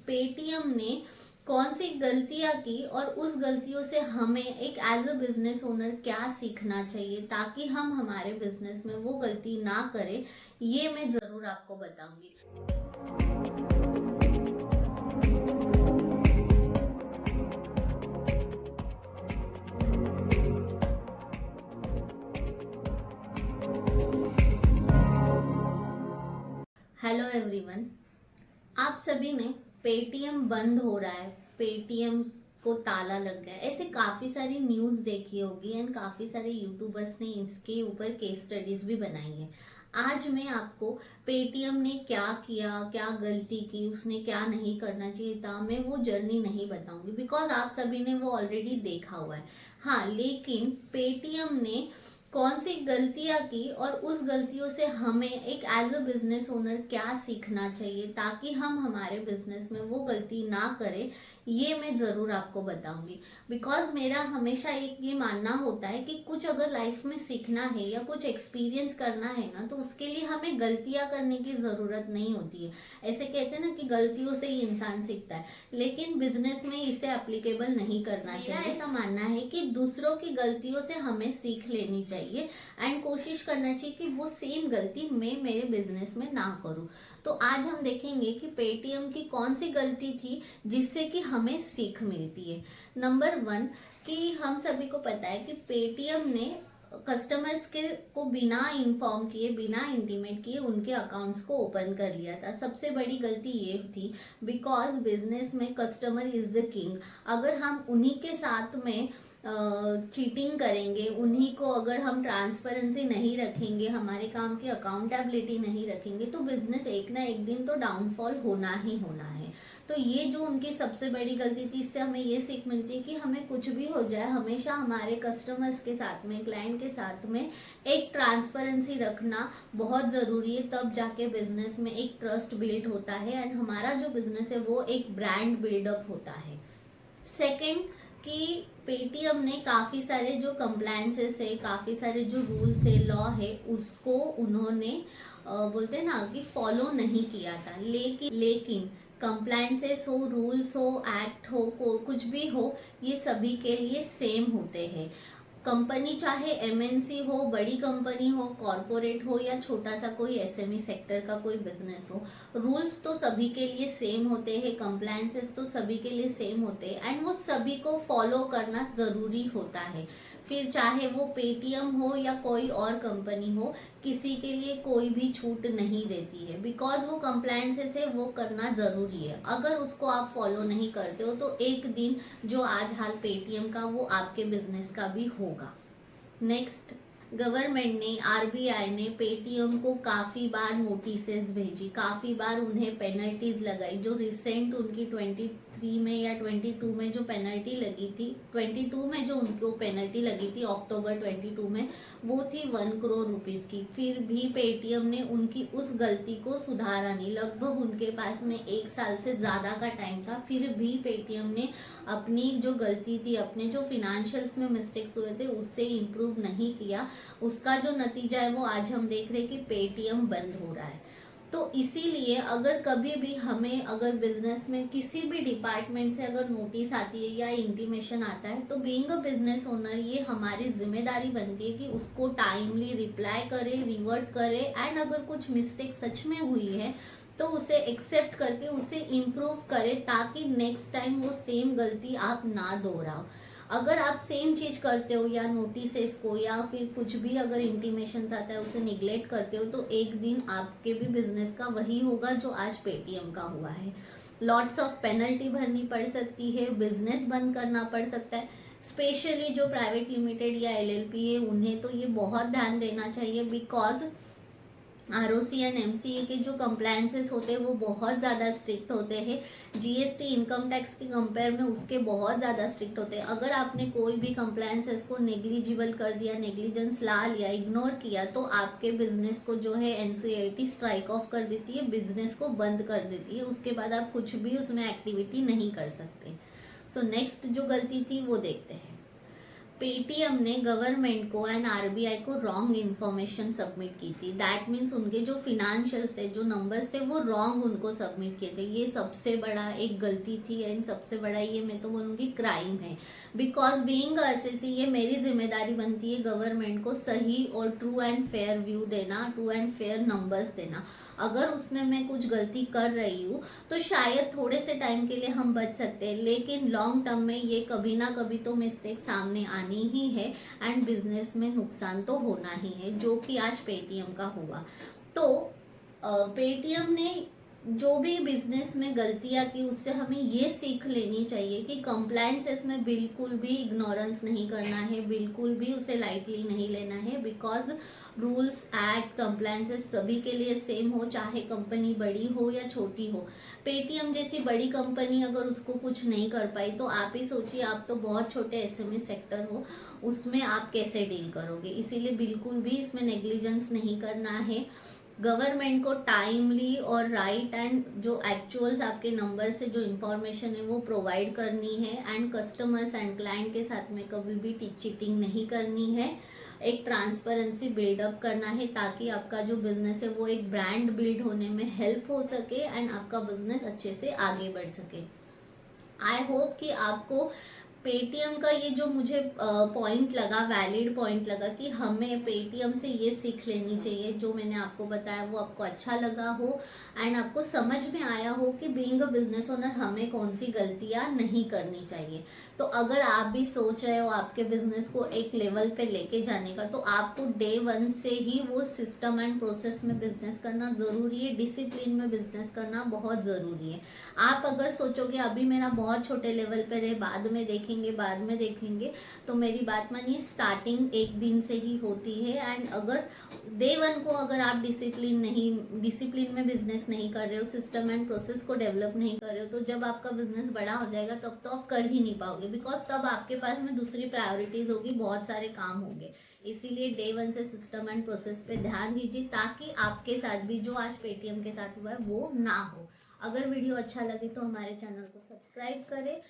Paytm ने कौन सी गलतियां की और उस गलतियों से हमें एक एज अ बिजनेस ओनर क्या सीखना चाहिए ताकि हम हमारे बिजनेस में वो गलती ना करें, ये मैं जरूर आपको बताऊंगी। हेलो एवरीवन, आप सभी ने पेटीएम बंद हो रहा है, पेटीएम को ताला लग गया है, ऐसे काफी सारी न्यूज देखी होगी एंड काफी सारे यूट्यूबर्स ने इसके ऊपर केस स्टडीज भी बनाई है। आज मैं आपको पेटीएम ने क्या किया, क्या गलती की, उसने क्या नहीं करना चाहिए था, मैं वो जर्नी नहीं बताऊंगी बिकॉज आप सभी ने वो ऑलरेडी देखा हुआ है। हाँ, लेकिन पेटीएम ने कौन सी गलतियां की और उस गलतियों से हमें एक एज अ बिजनेस ओनर क्या सीखना चाहिए ताकि हम हमारे बिजनेस में वो गलती ना करें, ये मैं ज़रूर आपको बताऊंगी। बिकॉज मेरा हमेशा एक ये मानना होता है कि कुछ अगर लाइफ में सीखना है या कुछ एक्सपीरियंस करना है ना, तो उसके लिए हमें गलतियां करने की ज़रूरत नहीं होती है। ऐसे कहते हैं ना कि गलतियों से ही इंसान सीखता है, लेकिन बिजनेस में इसे एप्लीकेबल नहीं करना चाहिए। मेरा ऐसा मानना है कि दूसरों की गलतियों से हमें सीख लेनी चाहिए एंड कोशिश करना चाहिए कि वो सेम गलती मैं मेरे बिजनेस में ना करूं। तो आज हम देखेंगे कि पेटीएम की कौन सी गलती थी जिससे कि हमें सीख मिलती है। नंबर 1, कि हम सभी को पता है कि पेटीएम ने कस्टमर्स के को बिना इन्फॉर्म किए, बिना इंटीमेट किए उनके अकाउंट्स को ओपन कर लिया था। सबसे बड़ी गलती ये थी बिकॉज बिजनेस में कस्टमर इज द किंग। अगर हम उन्हीं के साथ में चीटिंग करेंगे, उन्हीं को अगर हम ट्रांसपेरेंसी नहीं रखेंगे, हमारे काम की अकाउंटेबिलिटी नहीं रखेंगे, तो बिजनेस एक ना एक दिन तो डाउनफॉल होना ही होना है। तो ये जो उनकी सबसे बड़ी गलती थी, इससे हमें ये सीख मिलती है कि हमें कुछ भी हो जाए, हमेशा हमारे कस्टमर्स के साथ में, क्लाइंट के साथ में एक ट्रांसपेरेंसी रखना बहुत ज़रूरी है। तब जाके बिजनेस में एक ट्रस्ट बिल्ड होता है एंड हमारा जो बिजनेस है वो एक ब्रांड बिल्डअप होता है। सेकेंड, कि पेटीएम ने काफ़ी सारे जो कंप्लायंसेस है, काफ़ी सारे जो रूल्स है, लॉ है, उसको उन्होंने बोलते हैं ना कि फॉलो नहीं किया था। लेकिन कंप्लायंसेस हो, रूल्स हो, एक्ट हो, कुछ भी हो, ये सभी के लिए सेम होते हैं। कंपनी चाहे एमएनसी हो, बड़ी कंपनी हो, कॉरपोरेट हो या छोटा सा कोई एसएमई सेक्टर का कोई बिजनेस हो, रूल्स तो सभी के लिए सेम होते हैं, कंप्लायंसेस तो सभी के लिए सेम होते हैं एंड वो सभी को फॉलो करना ज़रूरी होता है। फिर चाहे वो पेटीएम हो या कोई और कंपनी हो, किसी के लिए कोई भी छूट नहीं देती है बिकॉज वो कंप्लायंसेस है, वो करना ज़रूरी है। अगर उसको आप फॉलो नहीं करते हो तो एक दिन जो आज हाल पेटीएम का, वो आपके बिजनेस का भी होगा। नेक्स्ट, गवर्नमेंट ने, आरबीआई ने पेटीएम को काफ़ी बार नोटिसेस भेजी, काफ़ी बार उन्हें पेनल्टीज लगाई। जो रिसेंट उनकी 23 में या 22 में जो पेनल्टी लगी थी, 22 में जो उनको पेनल्टी लगी थी अक्टूबर 22 में, वो थी 1 करोड़ रुपीज़ की। फिर भी पेटीएम ने उनकी उस गलती को सुधारा नहीं। लगभग उनके पास में 1 साल से ज़्यादा का टाइम था, फिर भी पेटीएम ने अपनी जो गलती थी, अपने जो फिनेंशियल्स में मिस्टेक्स हुए थे, उससे इम्प्रूव नहीं किया। उसका जो नतीजा है वो आज हम देख रहे हैं कि पेटीएम बंद हो रहा है। तो इसीलिए अगर कभी भी हमें, अगर बिजनेस में किसी भी डिपार्टमेंट से अगर नोटिस आती है या इंटीमेशन आता है, तो बीइंग अ बिजनेस ओनर ये हमारी जिम्मेदारी बनती है कि उसको टाइमली रिप्लाई करे, रिवर्ट करे एंड अगर कुछ मिस्टेक सच में हुई है तो उसे एक्सेप्ट करके उसे इम्प्रूव करे ताकि नेक्स्ट टाइम वो सेम गलती आप ना दोहराओ। अगर आप सेम चीज़ करते हो या नोटिसेस को या फिर कुछ भी अगर इंटीमेशंस आता है उसे निगलेक्ट करते हो, तो एक दिन आपके भी बिजनेस का वही होगा जो आज पेटीएम का हुआ है। लॉट्स ऑफ पेनल्टी भरनी पड़ सकती है, बिजनेस बंद करना पड़ सकता है। स्पेशली जो प्राइवेट लिमिटेड या एलएलपी है, उन्हें तो ये बहुत ध्यान देना चाहिए बिकॉज आरओसी एंड एमसीए के जो कंप्लायंसेस होते हैं वो बहुत ज़्यादा स्ट्रिक्ट होते हैं। जीएसटी, इनकम टैक्स के कंपेयर में उसके बहुत ज़्यादा स्ट्रिक्ट होते हैं। अगर आपने कोई भी कंप्लायंसेस को नेग्लिजिबल कर दिया, नेग्लिजेंस ला लिया, इग्नोर किया, तो आपके बिजनेस को जो है एनसीएलटी स्ट्राइक ऑफ कर देती है, बिजनेस को बंद कर देती है। उसके बाद आप कुछ भी उसमें एक्टिविटी नहीं कर सकते। सो नेक्स्ट जो गलती थी वो देखते हैं। पेटीएम ने गवर्नमेंट को एंड आरबीआई को रॉन्ग इन्फॉर्मेशन सबमिट की थी। दैट मीन्स उनके जो फिनेंशियल्स थे, जो नंबर्स थे, वो रॉन्ग उनको सबमिट किए थे। ये सबसे बड़ा एक गलती थी एंड सबसे बड़ा ये मैं तो बोलूँगी क्राइम है। बिकॉज बीइंग एसएससी ये मेरी जिम्मेदारी बनती है गवर्नमेंट को सही और ट्रू एंड फेयर व्यू देना, ट्रू एंड फेयर नंबर्स देना। अगर उसमें मैं कुछ गलती कर रही हूँ तो शायद थोड़े से टाइम के लिए हम बच सकते हैं, लेकिन लॉन्ग टर्म में ये कभी ना कभी तो मिस्टेक सामने आनी ही है एंड बिजनेस में नुकसान तो होना ही है, जो कि आज पेटीएम का हुआ। तो पेटीएम ने जो भी बिजनेस में गलतियां की उससे हमें ये सीख लेनी चाहिए कि कंप्लायंसेस में बिल्कुल भी इग्नोरेंस नहीं करना है, बिल्कुल भी उसे लाइटली नहीं लेना है। बिकॉज रूल्स एक्ट कंप्लायंसेस सभी के लिए सेम हो, चाहे कंपनी बड़ी हो या छोटी हो। पेटीएम जैसी बड़ी कंपनी अगर उसको कुछ नहीं कर पाई तो आप ही सोचिए, आप तो बहुत छोटे एसएमई सेक्टर हो, उसमें आप कैसे डील करोगे। इसीलिए बिल्कुल भी इसमें नेग्लिजेंस नहीं करना है। गवर्नमेंट को टाइमली और राइट एंड जो एक्चुअल्स आपके नंबर से जो इन्फॉर्मेशन है वो प्रोवाइड करनी है एंड कस्टमर्स एंड क्लाइंट के साथ में कभी भी चीटिंग नहीं करनी है। एक ट्रांसपेरेंसी बिल्डअप करना है ताकि आपका जो बिजनेस है वो एक ब्रांड बिल्ड होने में हेल्प हो सके एंड आपका बिजनेस अच्छे से आगे बढ़ सके। आई होप कि आपको पेटीएम का ये जो मुझे पॉइंट लगा, वैलिड पॉइंट लगा कि हमें पेटीएम से ये सीख लेनी चाहिए, जो मैंने आपको बताया वो आपको अच्छा लगा हो एंड आपको समझ में आया हो कि बीइंग अ बिजनेस ओनर हमें कौन सी गलतियां नहीं करनी चाहिए। तो अगर आप भी सोच रहे हो आपके बिजनेस को एक लेवल पे लेके जाने का, तो आपको डे वन से ही वो सिस्टम एंड प्रोसेस में बिजनेस करना ज़रूरी है, डिसिप्लिन में बिजनेस करना बहुत ज़रूरी है। आप अगर सोचोगे अभी मेरा बहुत छोटे लेवल पे रहे, बाद में देखेंगे, तो मेरी बात मानिए, स्टार्टिंग एक दिन से ही होती है। एंड अगर डे वन को अगर आप डिसिप्लिन में बिजनेस नहीं कर रहे हो, सिस्टम एंड प्रोसेस को डेवलप नहीं कर रहे हो, तो जब आपका बिजनेस बड़ा हो जाएगा तब तो आप कर ही नहीं पाओगे। बिकॉज तब आपके पास में दूसरी प्रायोरिटीज होगी, बहुत सारे काम होंगे। इसीलिए डे वन से सिस्टम एंड प्रोसेस पे ध्यान दीजिए ताकि आपके साथ भी जो आज पेटीएम के साथ हुआ है वो ना हो। अगर वीडियो अच्छा लगे तो हमारे चैनल को सब्सक्राइब करें।